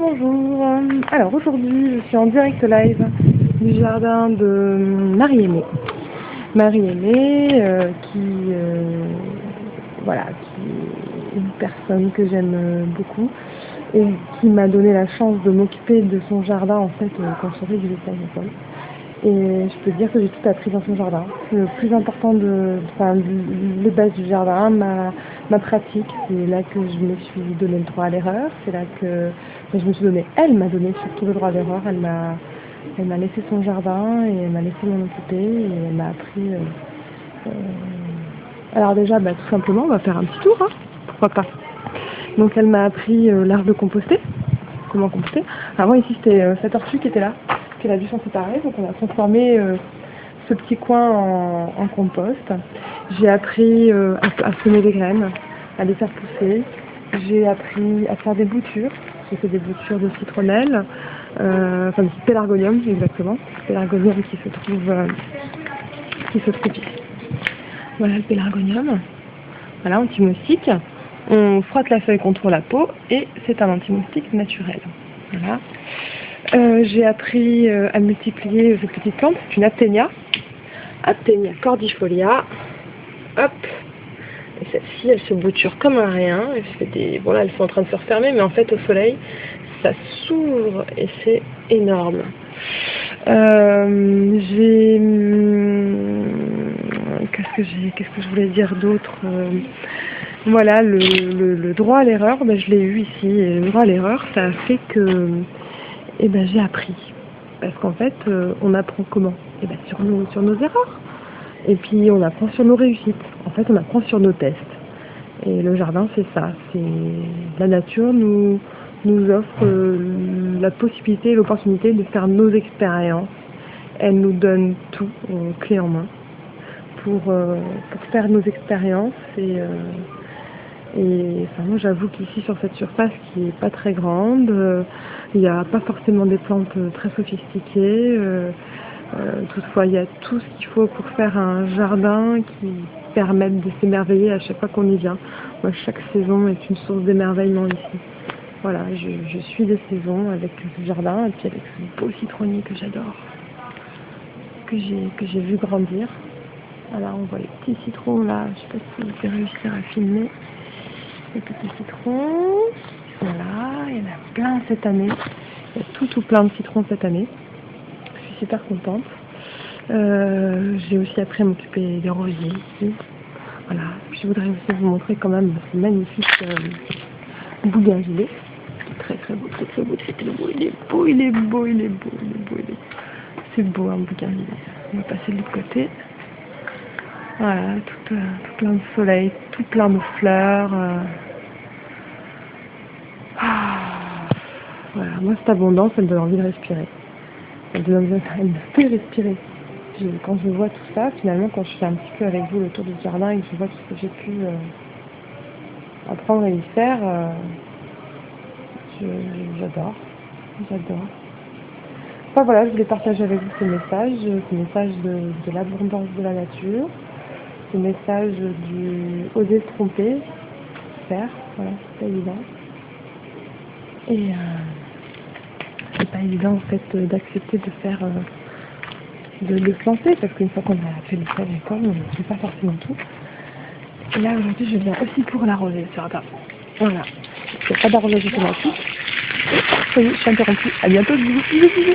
Bonjour, alors aujourd'hui je suis en direct live du jardin de Marie-Aimée. Marie-Aimée voilà, qui est une personne que j'aime beaucoup et qui m'a donné la chance de m'occuper de son jardin en fait quand je sortais du lycée agricole. Et je peux dire que j'ai tout appris dans son jardin. Le plus important les bases du jardin, ma pratique, c'est là que je me suis donné le droit à l'erreur. C'est là que je me suis donné, elle m'a donné surtout le droit à l'erreur. Elle m'a laissé son jardin et elle m'a laissé m'en occuper et elle m'a appris. Alors déjà, tout simplement, on va faire un petit tour, hein, pourquoi pas. Donc elle m'a appris l'art de composter, comment composter. Avant ici c'était cette tortue qui était là. Elle a dû s'en séparer, donc on a transformé ce petit coin en compost. J'ai appris à semer des graines, à les faire pousser. J'ai appris à faire des boutures. J'ai fait des boutures de citronnelle, de pélargonium exactement. Pélargonium qui se trouve ici. Voilà le pélargonium. Voilà, anti-moustique. On frotte la feuille contre la peau et c'est un anti-moustique naturel. Voilà. J'ai appris à multiplier ces petites plantes. C'est une Apténia cordifolia. Hop. Et celle-ci, elle se bouture comme un rien. Elle fait voilà, elles sont en train de se refermer, mais en fait, au soleil, ça s'ouvre et c'est énorme. Qu'est-ce que je voulais dire d'autre? Voilà, le droit à l'erreur, je l'ai eu ici. Et le droit à l'erreur, ça a fait que j'ai appris. Parce qu'en fait, on apprend comment? Sur nos erreurs. Et puis, on apprend sur nos réussites. En fait, on apprend sur nos tests. Et le jardin, c'est ça. La nature nous offre la possibilité et l'opportunité de faire nos expériences. Elle nous donne tout, clé en main, pour faire nos expériences. Moi j'avoue qu'ici sur cette surface qui est pas très grande, il n'y a pas forcément des plantes très sophistiquées. Toutefois il y a tout ce qu'il faut pour faire un jardin qui permette de s'émerveiller à chaque fois qu'on y vient. Moi chaque saison est une source d'émerveillement ici. Voilà, je suis des saisons avec ce jardin et puis avec ce beau citronnier que j'adore, que j'ai vu grandir. Voilà, on voit les petits citrons là, je sais pas si vous pouvez réussir à filmer. Les petits citrons, ils sont là, il y en a plein cette année. Il y a tout plein de citrons cette année. Je suis super contente. J'ai aussi appris à m'occuper des rosiers ici. Voilà. Puis je voudrais aussi vous montrer quand même ce magnifique bougainvillier. Très beau, très beau. Il est beau. C'est beau un bougainvillier. On va passer de l'autre côté. Voilà, tout plein de soleil, tout plein de fleurs. Voilà, moi cette abondance, elle me donne envie de respirer. Elle me fait respirer. Quand je vois tout ça, finalement, quand je fais un petit peu avec vous le tour du jardin et que je vois tout ce que j'ai pu apprendre et y faire, j'adore. Enfin voilà, je voulais partager avec vous ce message de l'abondance de la nature. Ce message du oser se tromper, faire, voilà, c'est pas évident. Et c'est pas évident en fait d'accepter de faire, de se lancer, parce qu'une fois qu'on a fait le lycée agricole, on ne fait pas forcément tout. Et là aujourd'hui je viens aussi pour l'arroser ce jardin. Voilà, il n'y a pas d'arrosage automatique. Ça y est, je suis interrompue. À bientôt, bisous.